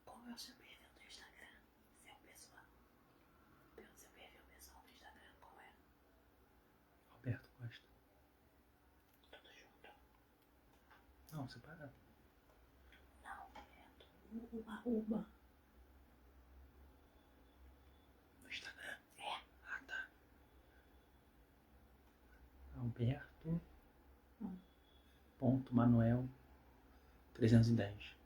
Qual é o seu perfil do Instagram? Seu pessoal. Seu perfil pessoal do Instagram, qual é? Roberto Costa. Tudo junto? Não, separado. Não, Roberto. O arroba. No Instagram? É. Ah, tá. Alberto. Ponto Manuel 310.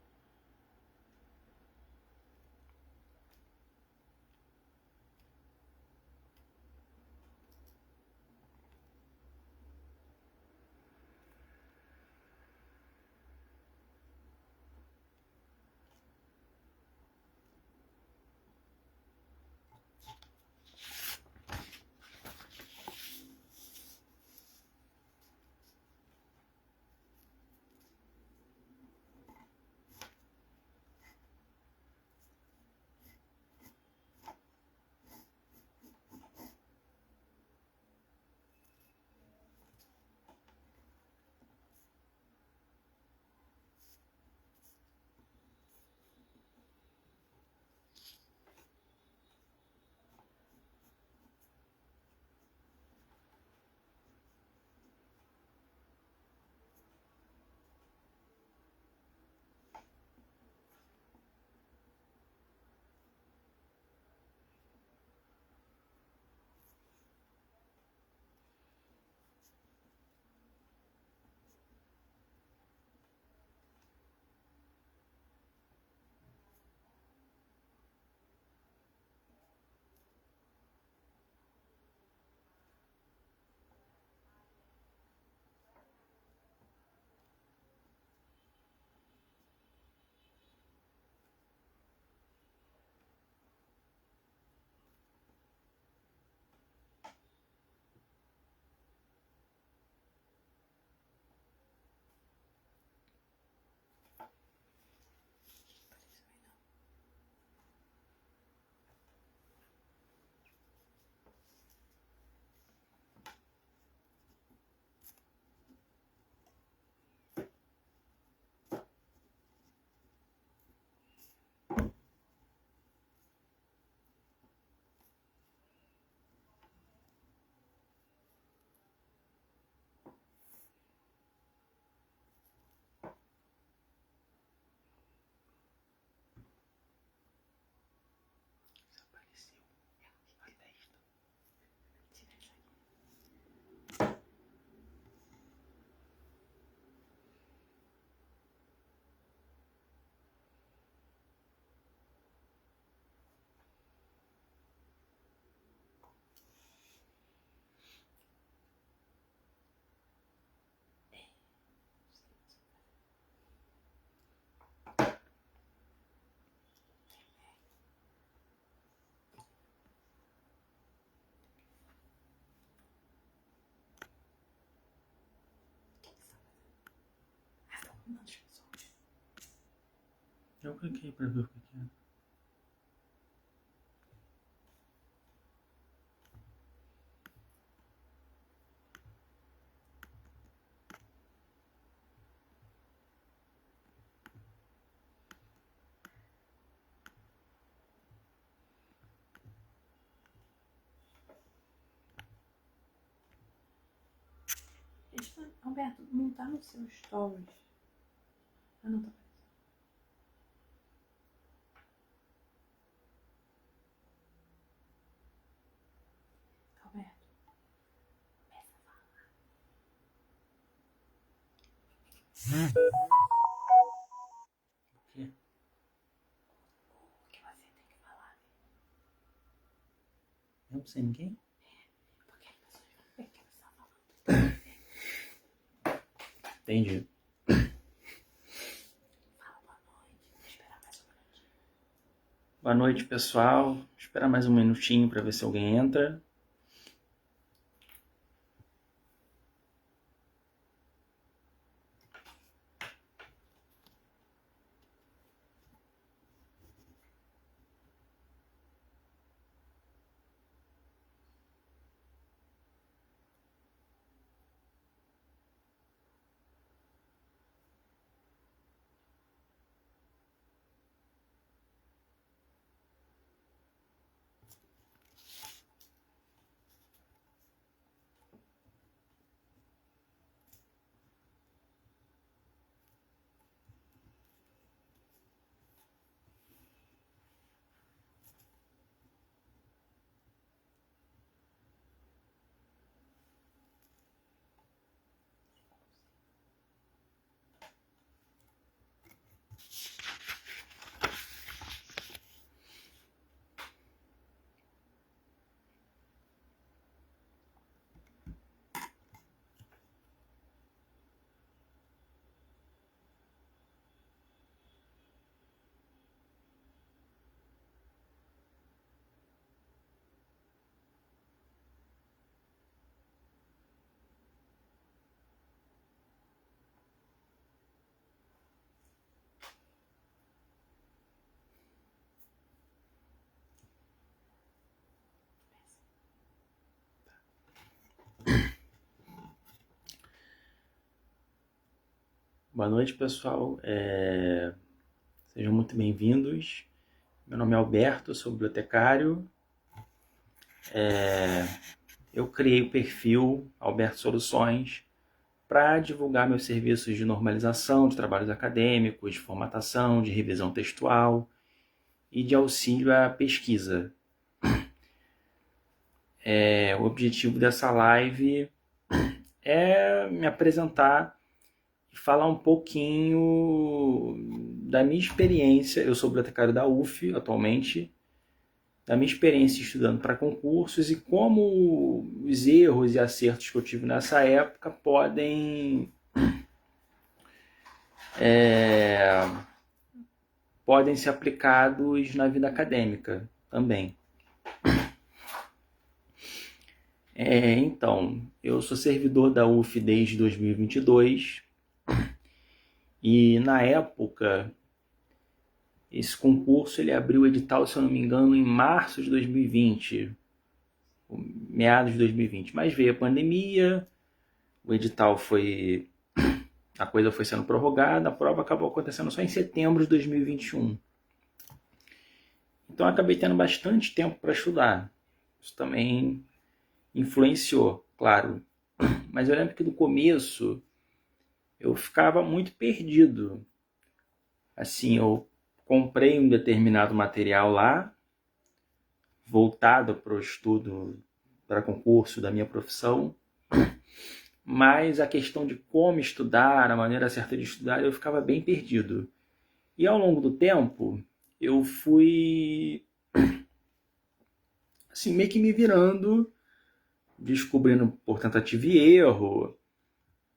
Desapareceu a testa. Tira isso aqui. As pessoas. Eu cliquei pra ver o que é. Alberto, não tá no seu stories. Ah, não tá aparecendo. Alberto, começa a falar. quê? O que você tem que falar? Eu não sei ninguém? Porque as pessoas vão ver que você tá falando. Entendi. Fala boa noite. Vou esperar mais um minutinho. Boa noite, pessoal. Vou esperar mais um minutinho para ver se alguém entra. Boa noite, pessoal. Sejam muito bem-vindos. Meu nome é Alberto, sou bibliotecário. Eu criei o perfil Alberto Soluções para divulgar meus serviços de normalização de trabalhos acadêmicos, de formatação, de revisão textual e de auxílio à pesquisa. O objetivo dessa live é me apresentar e falar um pouquinho da minha experiência. Eu sou bibliotecário da UF atualmente, da minha experiência estudando para concursos e como os erros e acertos que eu tive nessa época podem ser aplicados na vida acadêmica também. Então, eu sou servidor da UF desde 2022 e na época esse concurso ele abriu o edital, se eu não me engano, em março de 2020, meados de 2020, mas veio a pandemia, o edital a coisa foi sendo prorrogada, a prova acabou acontecendo só em setembro de 2021. Então eu acabei tendo bastante tempo para estudar. Isso também influenciou, claro. Mas eu lembro que no começo eu ficava muito perdido. Assim, eu comprei um determinado material lá, voltado para o estudo, para concurso da minha profissão, mas a questão de como estudar, a maneira certa de estudar, eu ficava bem perdido. E ao longo do tempo, eu fui assim, meio que me virando, descobrindo por tentativa e erro,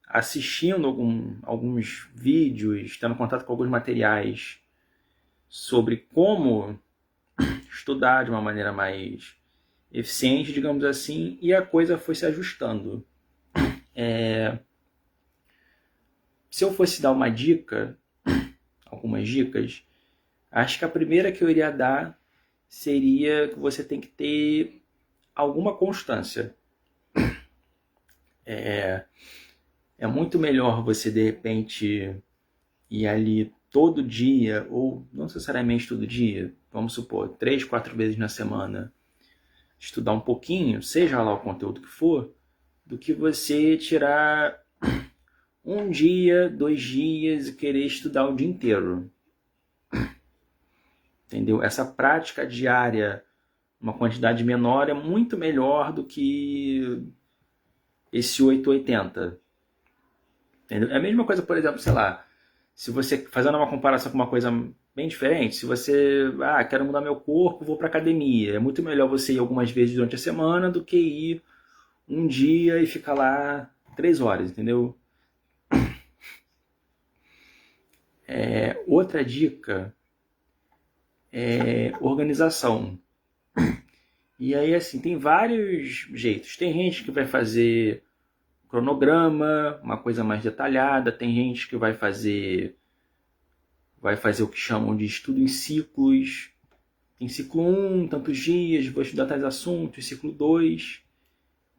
assistindo alguns vídeos, tendo contato com alguns materiais sobre como estudar de uma maneira mais eficiente, digamos assim, e a coisa foi se ajustando. Se eu fosse dar uma dica, algumas dicas, acho que a primeira que eu iria dar seria que você tem que ter alguma constância. É muito melhor você, de repente, ir ali todo dia, ou não necessariamente todo dia, vamos supor, 3, 4 vezes na semana, estudar um pouquinho, seja lá o conteúdo que for, do que você tirar 1 dia, 2 dias e querer estudar o dia inteiro. Entendeu? Essa prática diária, uma quantidade menor, é muito melhor do que esse 880. Entendeu? É a mesma coisa, por exemplo, sei lá, se você, fazendo uma comparação com uma coisa bem diferente, se você, quero mudar meu corpo, vou pra academia. É muito melhor você ir algumas vezes durante a semana do que ir um dia e ficar lá 3 horas, entendeu? Outra dica é organização. E aí, assim, tem vários jeitos. Tem gente que vai fazer cronograma, uma coisa mais detalhada. Tem gente que vai fazer o que chamam de estudo em ciclos. Tem ciclo 1, tantos dias, vou estudar tais assuntos. Ciclo 2.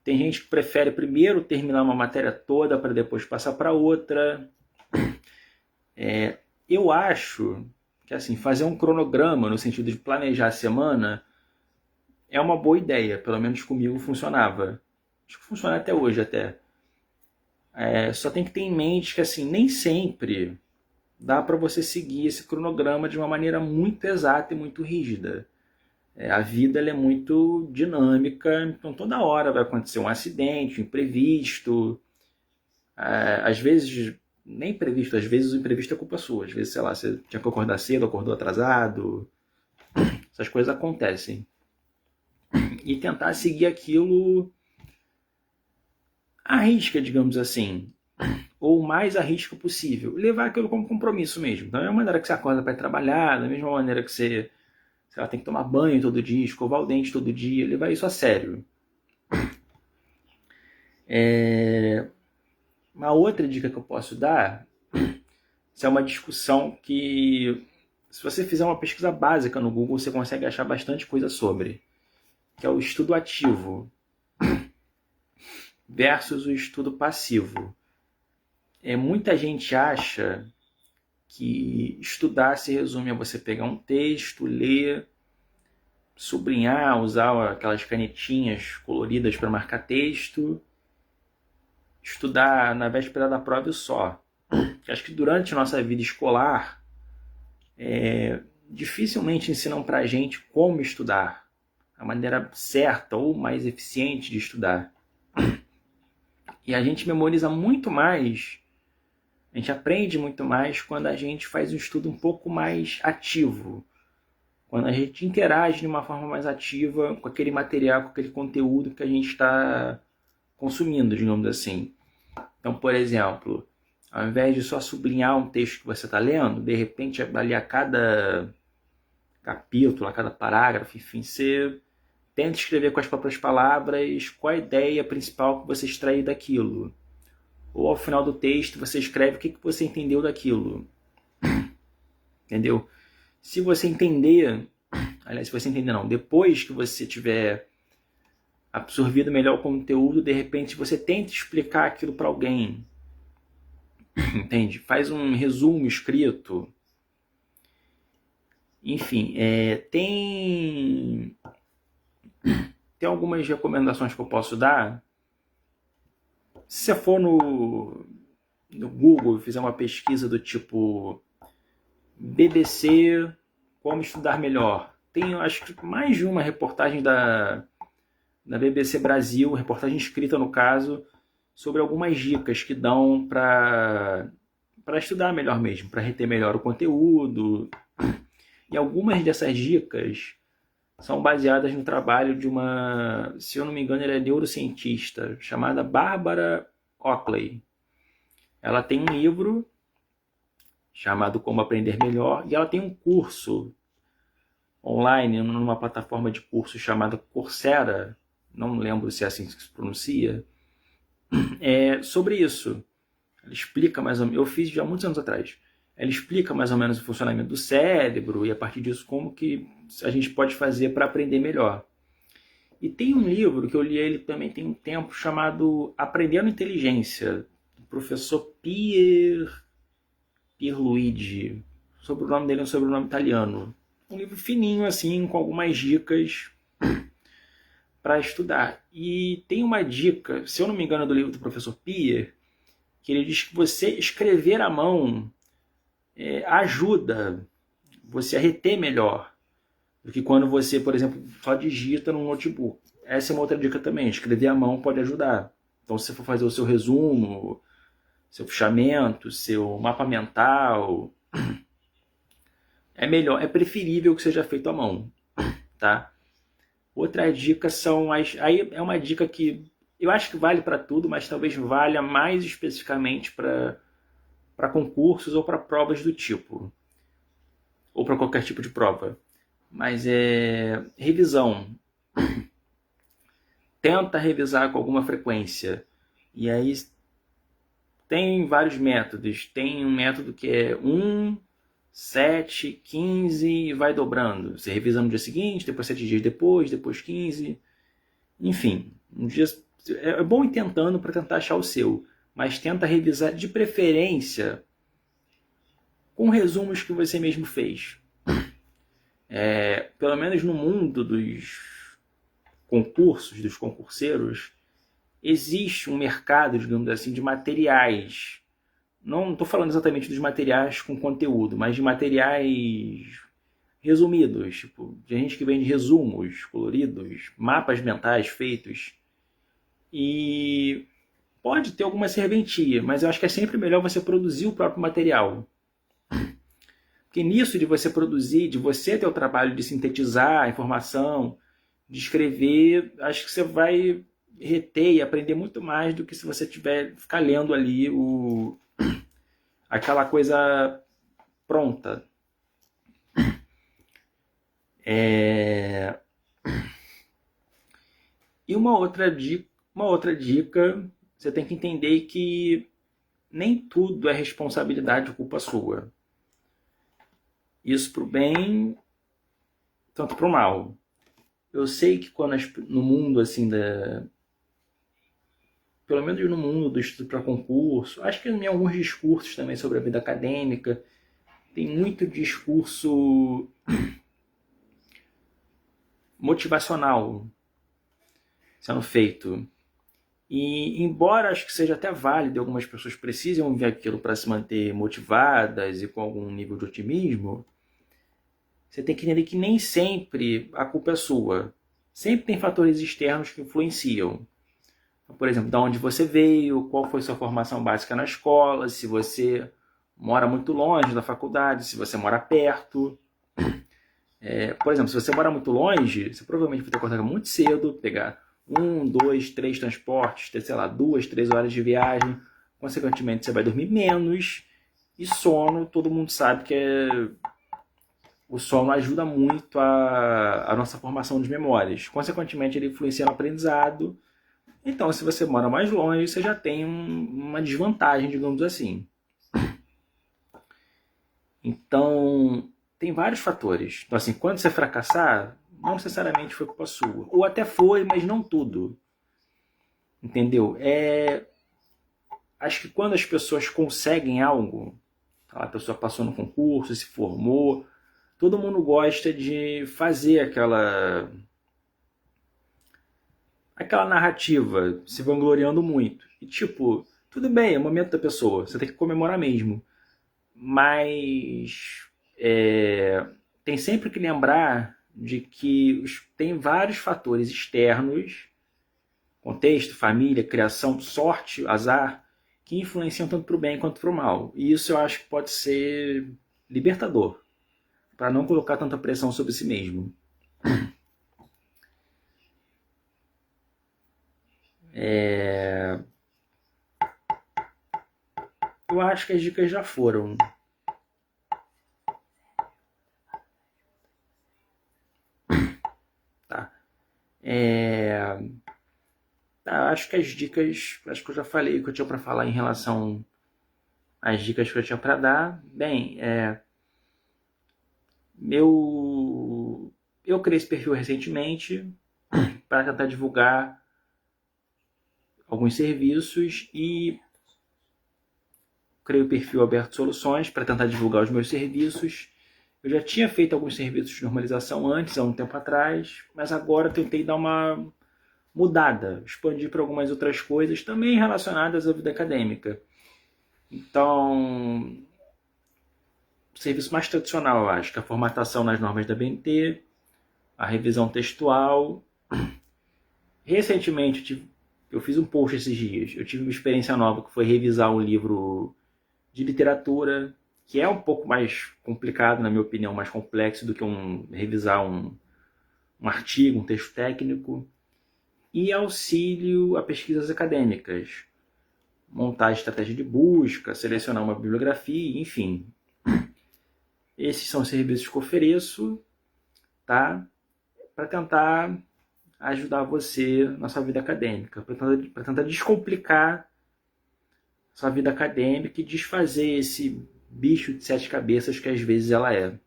Tem gente que prefere primeiro terminar uma matéria toda para depois passar para outra. Eu acho que assim, fazer um cronograma no sentido de planejar a semana é uma boa ideia. Pelo menos comigo funcionava. Acho que funciona até hoje até. Só tem que ter em mente que assim, nem sempre dá para você seguir esse cronograma de uma maneira muito exata e muito rígida. A vida ela é muito dinâmica, então toda hora vai acontecer um acidente, um imprevisto. Às vezes, nem previsto, às vezes o imprevisto é culpa sua. Às vezes, sei lá, você tinha que acordar cedo, acordou atrasado. Essas coisas acontecem. E tentar seguir aquilo à risca, digamos assim. Ou o mais à risca possível. Levar aquilo como compromisso mesmo. Da mesma maneira que você acorda para ir trabalhar, da mesma maneira que você tem que tomar banho todo dia, escovar o dente todo dia, levar isso a sério. Uma outra dica que eu posso dar, isso é uma discussão que, se você fizer uma pesquisa básica no Google, você consegue achar bastante coisa sobre, que é o estudo ativo versus o estudo passivo. Muita gente acha que estudar se resume a você pegar um texto, ler, sublinhar, usar aquelas canetinhas coloridas para marcar texto, estudar na véspera da prova e só. Acho que durante a nossa vida escolar, dificilmente ensinam para a gente como estudar, a maneira certa ou mais eficiente de estudar. E a gente memoriza muito mais, a gente aprende muito mais quando a gente faz um estudo um pouco mais ativo. Quando a gente interage de uma forma mais ativa com aquele material, com aquele conteúdo que a gente está consumindo, digamos assim. Então, por exemplo, ao invés de só sublinhar um texto que você está lendo, de repente, ali a cada capítulo, a cada parágrafo, enfim, você tenta escrever com as próprias palavras qual a ideia principal que você extrair daquilo. Ou ao final do texto você escreve o que você entendeu daquilo. Entendeu? Se você entender, aliás, se você entender não, depois que você tiver absorvido melhor o conteúdo, de repente você tenta explicar aquilo para alguém. Entende? Faz um resumo escrito. Enfim, tem algumas recomendações que eu posso dar. Se você for no Google e fizer uma pesquisa do tipo BBC, como estudar melhor, tem acho que mais de uma reportagem da BBC Brasil, reportagem escrita no caso, sobre algumas dicas que dão para estudar melhor mesmo, para reter melhor o conteúdo. E algumas dessas dicas são baseadas no trabalho de uma, se eu não me engano, ela é neurocientista, chamada Barbara Oakley. Ela tem um livro chamado Como Aprender Melhor, e ela tem um curso online numa plataforma de curso chamada Coursera, não lembro se é assim que se pronuncia, sobre isso. Ela explica mais ou menos, eu fiz já há muitos anos atrás, ela explica mais ou menos o funcionamento do cérebro e a partir disso como que a gente pode fazer para aprender melhor. E tem um livro que eu li ele também tem um tempo chamado Aprendendo Inteligência, do professor Pierluigi. O sobrenome dele é um sobrenome italiano. Um livro fininho assim, com algumas dicas para estudar. E tem uma dica, se eu não me engano, do livro do professor Pier, que ele diz que você escrever à mão ajuda você a reter melhor do que quando você, por exemplo, só digita no notebook. Essa é uma outra dica também. Escrever à mão pode ajudar. Então, se você for fazer o seu resumo, seu fichamento, seu mapa mental, é melhor, é preferível que seja feito à mão, tá? Outra dica são aí é uma dica que eu acho que vale para tudo, mas talvez valha mais especificamente para concursos ou para provas do tipo, ou para qualquer tipo de prova. Mas é revisão. Tenta revisar com alguma frequência. E aí tem vários métodos. Tem um método que é 1, 7, 15 e vai dobrando. Você revisa no dia seguinte, depois 7 dias depois 15. Enfim, um dia, é bom ir tentando para tentar achar o seu. Mas tenta revisar de preferência com resumos que você mesmo fez. Pelo menos no mundo dos concursos, dos concurseiros, existe um mercado, digamos assim, de materiais. Não estou falando exatamente dos materiais com conteúdo, mas de materiais resumidos, tipo, de gente que vende resumos coloridos, mapas mentais feitos. E pode ter alguma serventia, mas eu acho que é sempre melhor você produzir o próprio material. Porque nisso de você produzir, de você ter o trabalho de sintetizar a informação, de escrever, acho que você vai reter e aprender muito mais do que se você ficar lendo ali aquela coisa pronta. E uma outra dica, você tem que entender que nem tudo é responsabilidade ou culpa sua. Isso para o bem, tanto para o mal. Eu sei que quando no mundo assim pelo menos no mundo do estudo para concurso, acho que em alguns discursos também sobre a vida acadêmica, tem muito discurso motivacional sendo feito. E embora acho que seja até válido, algumas pessoas precisam ver aquilo para se manter motivadas e com algum nível de otimismo, você tem que entender que nem sempre a culpa é sua. Sempre tem fatores externos que influenciam. Por exemplo, de onde você veio, qual foi sua formação básica na escola, se você mora muito longe da faculdade, se você mora perto. Por exemplo, se você mora muito longe, você provavelmente vai ter que acordar muito cedo, pegar 1, 2, 3 transportes, ter, sei lá, 2, 3 horas de viagem. Consequentemente, você vai dormir menos. E sono, todo mundo sabe que o sono ajuda muito a nossa formação de memórias. Consequentemente, ele influencia no aprendizado. Então, se você mora mais longe, você já tem uma desvantagem, digamos assim. Então, tem vários fatores. Então, assim, quando você fracassar, não necessariamente foi culpa sua. Ou até foi, mas não tudo. Entendeu? Acho que quando as pessoas conseguem algo, a pessoa passou no concurso, se formou, todo mundo gosta de fazer aquela narrativa, se vangloriando muito. E tipo, tudo bem, é o momento da pessoa, você tem que comemorar mesmo. Mas tem sempre que lembrar de que tem vários fatores externos, contexto, família, criação, sorte, azar, que influenciam tanto para o bem quanto para o mal. E isso eu acho que pode ser libertador, para não colocar tanta pressão sobre si mesmo. Eu acho que as dicas já foram. Tá. Acho que as dicas, acho que eu já falei o que eu tinha para falar em relação às dicas que eu tinha para dar. Bem, eu criei esse perfil recentemente para tentar divulgar alguns serviços e criei o perfil Aberto Soluções para tentar divulgar os meus serviços. Eu já tinha feito alguns serviços de normalização antes, há um tempo atrás, mas agora tentei dar uma mudada, expandir para algumas outras coisas também relacionadas à vida acadêmica. Então, o serviço mais tradicional, eu acho, que é a formatação nas normas da BNT, a revisão textual. Recentemente eu fiz um post esses dias. Eu tive uma experiência nova que foi revisar um livro de literatura, que é um pouco mais complicado, na minha opinião, mais complexo do que revisar um artigo, um texto técnico, e auxílio a pesquisas acadêmicas, montar estratégia de busca, selecionar uma bibliografia, enfim. Esses são os serviços que eu ofereço, tá? Para tentar ajudar você na sua vida acadêmica, para tentar descomplicar sua vida acadêmica e desfazer esse bicho de sete cabeças que às vezes ela é.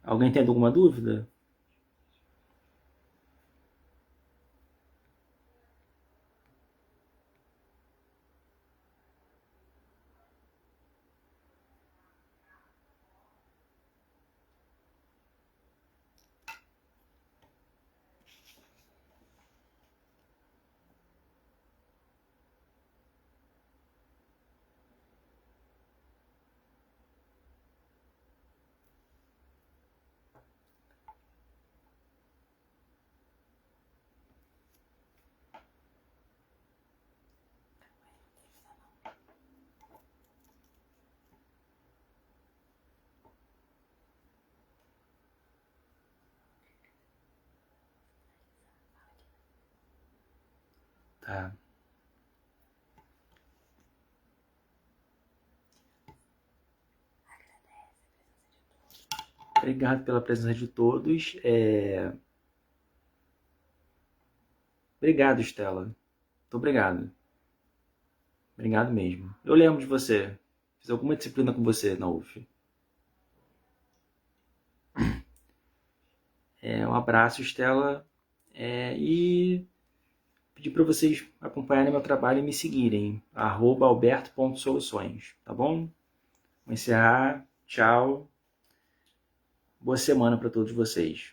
Alguém tem alguma dúvida? Tá. Obrigado pela presença de todos. Obrigado, Estela. Muito obrigado. Obrigado mesmo. Eu lembro de você. Fiz alguma disciplina com você na UF. Um abraço, Estela. E pedir para vocês acompanharem meu trabalho e me seguirem. @alberto.soluções. Tá bom? Vou encerrar. Tchau. Boa semana para todos vocês.